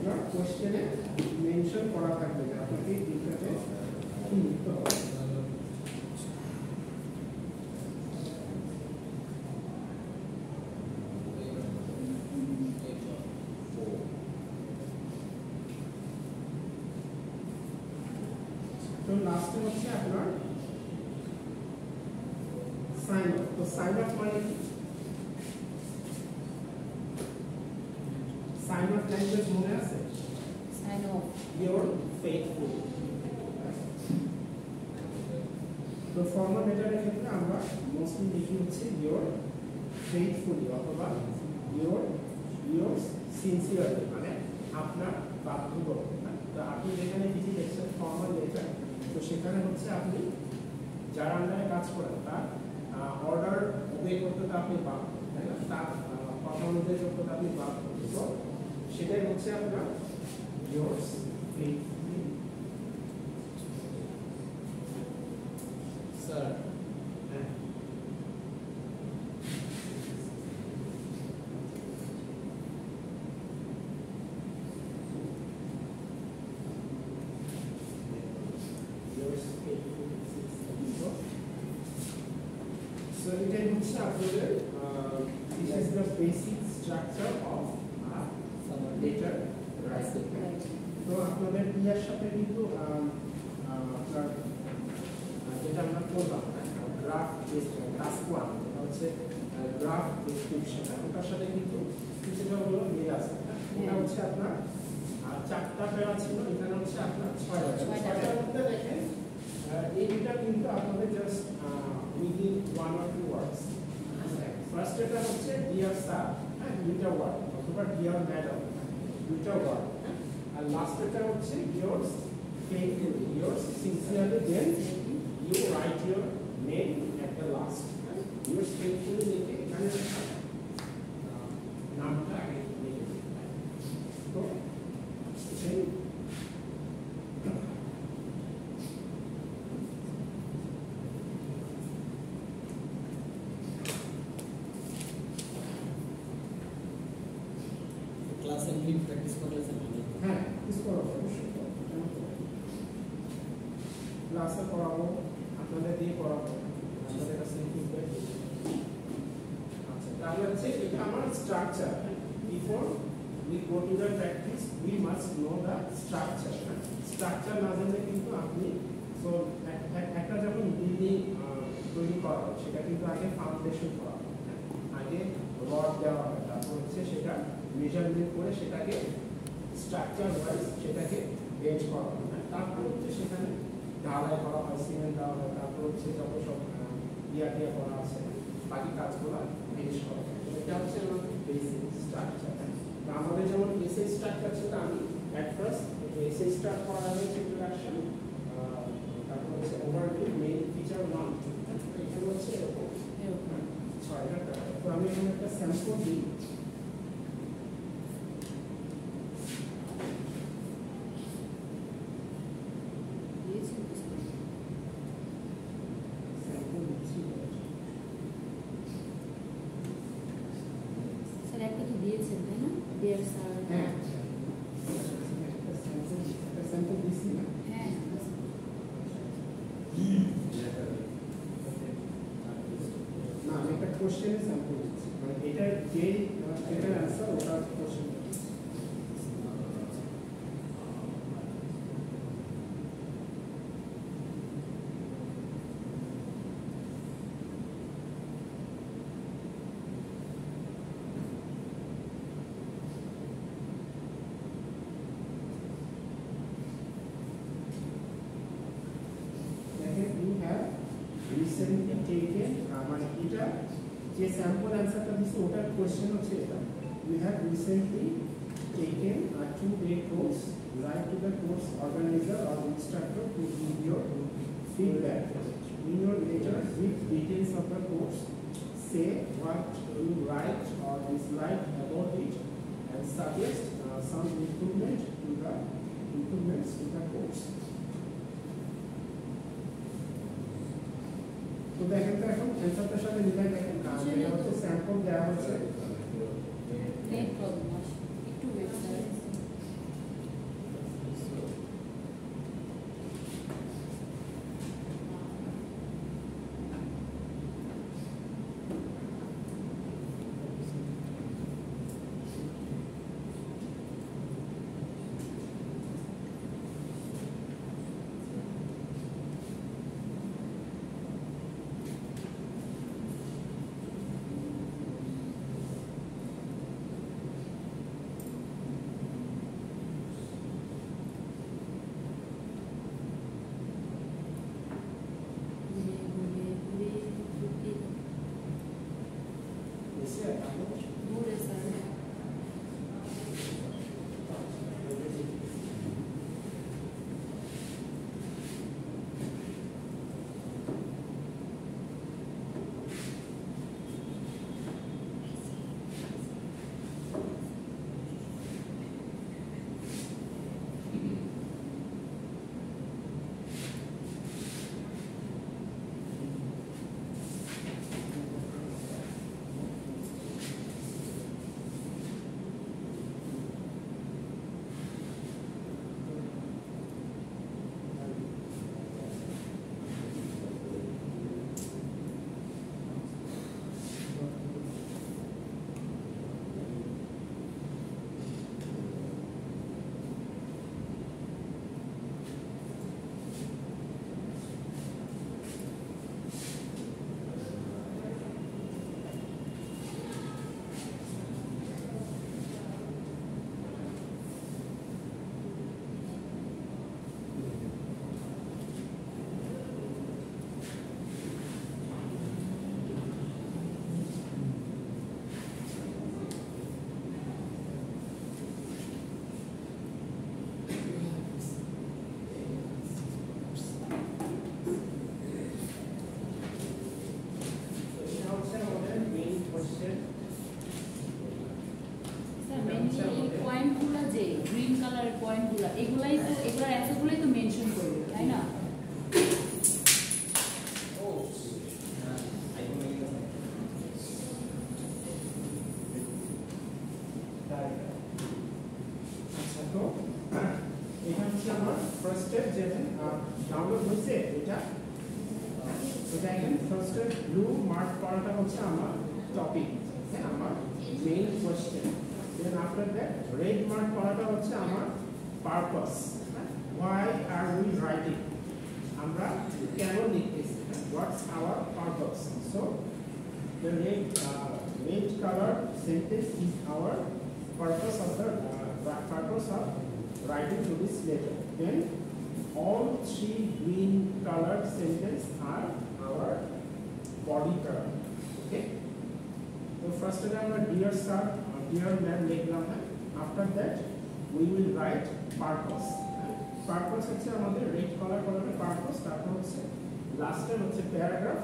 আপনার কোশ্চেনে মেনশন করা থাকবে যে আপনাকে এইটাতে কি লিখতে হবে। তো লাস্টে হচ্ছে আপনার সাইন অফ। তো সাইন অফ মানে কি? সাইন অফ ল্যাঙ্গুয়েজ মনে আছে? Sign off your faithful. তো ফর্মাল লেটারের ক্ষেত্রে আমরা মোস্টলি লিখি হচ্ছে ইউর ফেথফুলি অথবা ইউর সিনসিয়ারলি, মানে আপনার বাধ্যগত। তো আপনি যেখানে কিছু লিখছেন ফর্মাল লেটার, তো সেখানে হচ্ছে আপনি যারা আন্ডারে কাজ করেন তার অর্ডার ওবে করতে তো আপনি বাধ্য, তাই না? তার কথা অনুযায়ী করতে তো আপনি বাধ্য। তো সেটাই হচ্ছে আপনার yours faithfully. Sir. Yours faithfully. So এটাই হচ্ছে আপনাদের this is the basic structure of letter writing. তো আপনাদের ইয়ার সাথে কিন্তু আপনার যেটা আমরা করলাম গ্রাফ টাস্ক 1 এটা হচ্ছে গ্রাফ ডেসক্রিপশন, ওটার সাথে কিন্তু কিছুটা হলো মিল আছে। এটা হচ্ছে আপনার 4টা প্যারা ছিল, এখানে হচ্ছে আপনার 6টার মধ্যে দেখেন এই দুটো কিন্তু আপনাদের just within 1 or 2 words. First এটা হচ্ছে ডিয়ার স্যার, হ্যাঁ দুইটা ওয়ার্ড, অথবা ডিয়ার ম্যাডাম দুইটা ওয়ার্ড, আর লাস্টটা হচ্ছে yours faithfully, yours sincerely, then you write your name at the last. yours faithfully লিখে এখানে নামটা আগে লিখে দিন। তো সেই ক্লাসে কি প্র্যাকটিস করলে জানেন? হ্যাঁ প্র্যাকটিস করো অবশ্যই, ক্লাসে পড়াবো, আপনাদের দিয়ে পড়াবো, আপনাদের কাছে ফিডব্যাক দেব। আচ্ছা তাহলে হচ্ছে এটা আমার structure. Before we go to the practice we must know the structure. Structure না জানলে কিন্তু আপনি সো একটা যখন বিল্ডিং তৈরি করা হয় সেটা কিন্তু আগে ফাউন্ডেশন করা হয়, আগে রড দেওয়া হয়, তারপর হচ্ছে সেটা মেজারমেন্ট করে সেটাকে স্ট্রাকচার ওয়াইজ সেটাকে বেজ করা হয়, তারপর হচ্ছে সেখানে ঢালাই করা হয়, সিমেন্ট দেওয়া হয়, তারপর হচ্ছে যত সব ইয়া করা আছে বাকি কাজগুলো বেজ করা হয়। এটা হচ্ছে আমাদের বেসিক স্ট্রাকচার। তো আমাদের যেমন বেসিক স্ট্রাকচার ছিল, আমি অ্যাট ফার্স্ট বেসিক স্টার্ট করা হয়েছে ইন্ট্রোডাকশন, তারপর হচ্ছে ওভারভিউ, মেইন ফিচার 1, এখানে হচ্ছে এরকম 6টা। তো আমি এখানে একটা স্যাম্পল দিই। স্যার একটা তো দিয়েছেন তাই না? Dear sir. হ্যাঁ স্যাম্পল দিছি না? হ্যাঁ না আমি একটা কোশ্চেনের স্যাম্পল দিচ্ছি, মানে এটা যে এটার অ্যান্সার ওটার কোশ্চেন। recently taken মানে এটা যে স্যাম্পল অ্যানসারটা দিছি ওটার কোশ্চেন হচ্ছে এটা, we have recently taken a 2-day course, write to the course organizer or instructor to give your feedback. In your letter give details of the course, say what you write or dislike about it, and suggest some improvements to the course. তো দেখেন তো এখন অ্যানসারটার সাথে মিলাই দেখেন, এটা হচ্ছে sample দেওয়া হচ্ছে। নেট প্রবলেম একটু ওয়েট স্যার। ফার্স্ট স্টেপ যেটা ডাউনলোড হয়েছে এটা দেখেন ফার্স্ট স্টেপ ব্লু মার্ক করাটা হচ্ছে আমার টপিক, হ্যাঁ, আমার main question. Then after that red mark করাটা হচ্ছে আমার purpose, why are we writing, আমরা কেন লিখতেছি, what's our purpose. So the red color sentence is our purpose of writing to this letter. Then all three green colored sentences are our body color. Okay. So first of all, dear sir, dear ma'am, লিখলাম। After that, we will write purpose. Purpose হচ্ছে আমাদের red color কলমের purpose। তারপর হচ্ছে লাস্টের হচ্ছে paragraph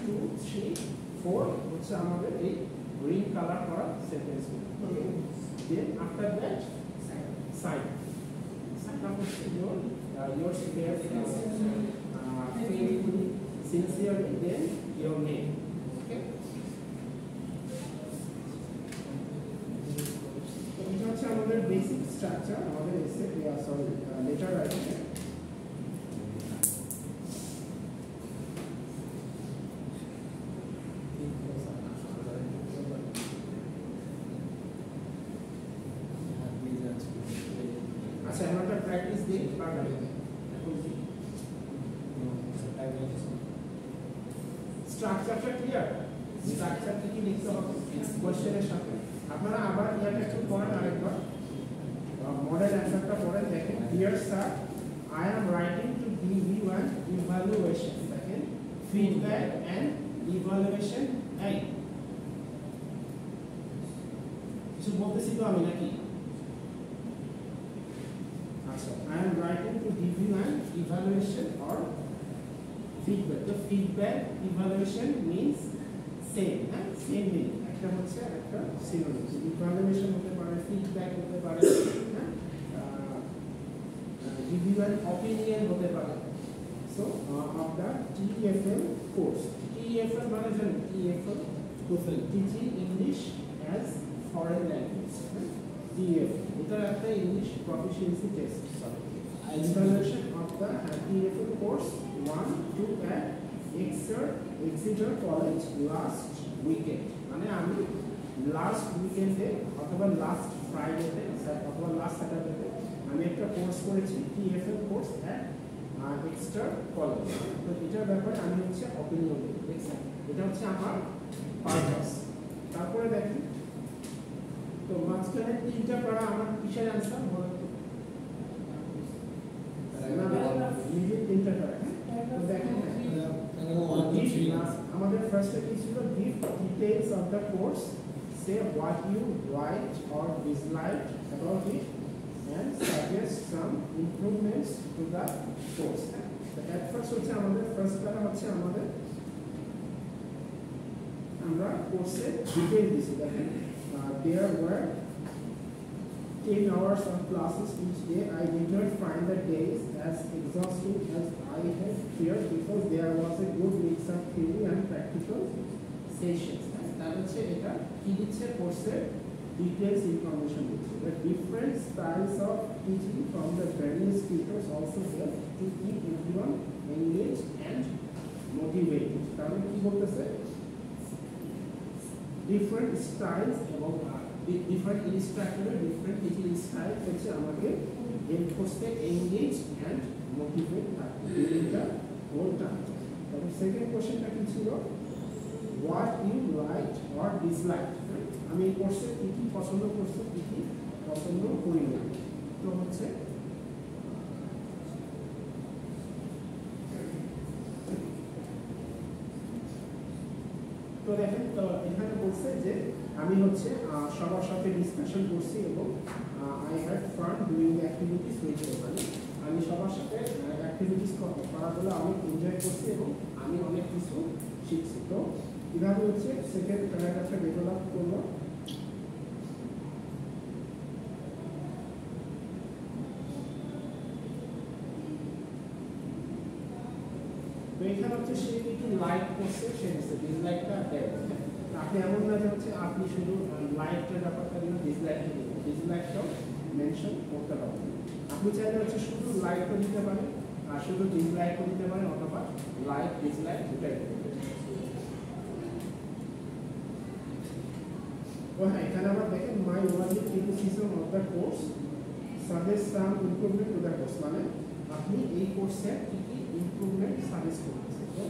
2, 3, 4 হচ্ছে আমাদের এই গ্রিন কালার করা sentence. Okay, then after that side সাইডটা হচ্ছে your faithfully, sincerely, then your name. Okay, তো এটা হচ্ছে আমাদের বেসিক স্ট্রাকচার আমাদের এসে লেটার রাইটিং। আচ্ছা, আমরা একটা প্র্যাকটিস দিই পারবেন এখন কি স্ট্রাকচারটা ক্লিয়ার? স্ট্রাকচারটা কি লিখতে হবে কোশ্চেনের সাথে? আপনারা আবার ইয়াটা একটু পড়েন আরেকবার, মডেল অ্যান্সারটা পড়েন। দেখেন, dear sir, I am writing to give you an evaluation. দেখেন, ফিডব্যাক অ্যান্ড ইভালুয়েশন। এই কিছু বলতেছি তো আমি নাকি? I am writing to give you an evaluation or feedback. The feedback evaluation means same, same meaning. একটা হচ্ছে একটা synonym. Evaluation হতে পারে, feedback হতে পারে, give you an opinion হতে পারে। So of the TEFL course, TEFL মানে জানেন? TEFL, Teaching English as Foreign Language. TEFL এটা একটা English proficiency test. Evaluation of the TEFL course 1 to at Exeter College last weekend, মানে আমি last উইকেন্ডে অথবা লাস্ট ফ্রাইডেতে অথবা লাস্ট স্যাটারডেতে আমি একটা কোর্স করেছি, TEFL course at Exeter college. তো এটার ব্যাপারে আমি হচ্ছে অপিনিয়ন দিই। দেখছেন, এটা হচ্ছে আমার পারপাস। তারপরে দেখেন, তো মাঝখানে তিনটা পড়া আমার কিসের অ্যান্সার বলেন তো? নিজের তিনটা পড়া। তো দেখেন আমাদের ফার্স্টে কি ছিল? Give details of the course, say what you like or dislike about it and suggest some improvements to the course. So at first হচ্ছে আমাদের ফার্স্ট পড়া হচ্ছে আমাদের আমরা কোর্সের ডিটেইল দিছি। দেখেন, there were 10 hours of classes each day. I did not find the days as exhausting as I had feared because there was a good mix of theory and practical sessions. That হচ্ছে এটা কি দিচ্ছে? কোর্সের details information দিচ্ছে। The different styles of teaching from the various tutors also help to keep everyone engaged and motivated. তাহলে কি বলতেছে? different styles এবং different instructor, different teaching style হচ্ছে আমাকে help করতে engage and motivate থাকতে during the whole time. তারপর second কোশ্চেনটা কি ছিল? what you liked or disliked. আমি এই কোর্সে কি কি পছন্দ করছি, কি কি পছন্দ করি না। তো হচ্ছে তো দেখেন, তো এখানে বলছে যে আমি হচ্ছে সবার সাথে ডিসকাশন করছি এবং I had fun doing activities with them. আমি সবার সাথে অ্যাক্টিভিটিস করাগুলো আমি এনজয় করছি এবং আমি অনেক কিছু শিখছি। তো এভাবে হচ্ছে সেকেন্ড প্যারাগ্রাফটা ডেভেলপ করলো। তো এখানে হচ্ছে সে কি লাইক করছে, সে হচ্ছে ডিসলাইকটা দেয়। আপনি এমন না যে হচ্ছে আপনি শুধু লাইকটার ব্যাপারটা দিন, ডিসলাইকটা দিন, ডিসলাইকটাও মেনশন করতে পারবেন। আপনি চাইলে হচ্ছে শুধু লাইটও দিতে পারেন আর শুধু ডিসলাইকও দিতে পারেন অথবা লাইক ডিসলাইক দুটাই দিতে পারেন। ও হ্যাঁ, এখানে আবার দেখেন মাই world criticism of the course suggest some improvement to the course, মানে আপনি এই কোর্সে কি কি ইমপ্রুভমেন্ট সাজেস্ট করতেছেন। তো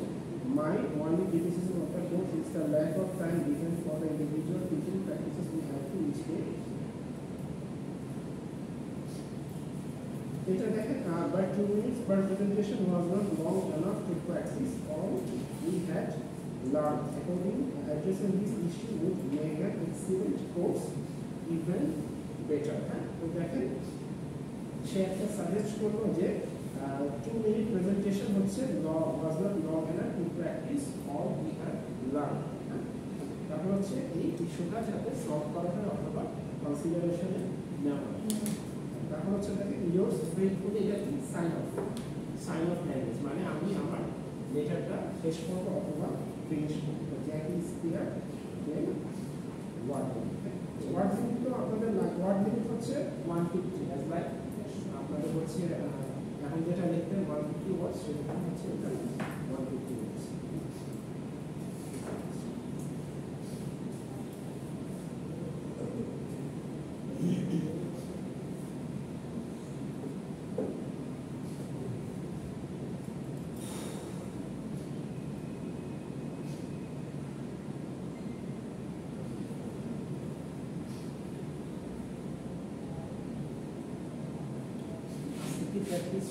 my world criticism of the course is the lack of time given for the individual teaching practices we have to install. এটা দেখেন by 2 minutes per presentation was not long enough to practice all we had learned. According addressing this issue would make an excellent course even better. তো দেখেন সে একটা suggest করলো যে 2 minute presentation হচ্ছে was not long enough to practice all we had learned. তারপর হচ্ছে এই ইস্যুটা যাতে সলভ করা হয় অথবা কনসিডারেশনে নেওয়া হয়। তারপর হচ্ছে দেখেন ইয়োর ফেইথফুলি, এটা কি সাইন অফ ল্যাঙ্গুয়েজ, মানে আমি আমার লেটারটা শেষ করবো অথবা ফিনিশ করবো। Jack is clear then word limit. তো আপনাদের ওয়ার্ড লিমিট হচ্ছে 150, অ্যাজ লাইক আপনাদের হচ্ছে এখন যেটা লিখতেন 150 ওয়ার্ডস, সেটা হচ্ছে এটা 150 ওয়ার্ডস। practice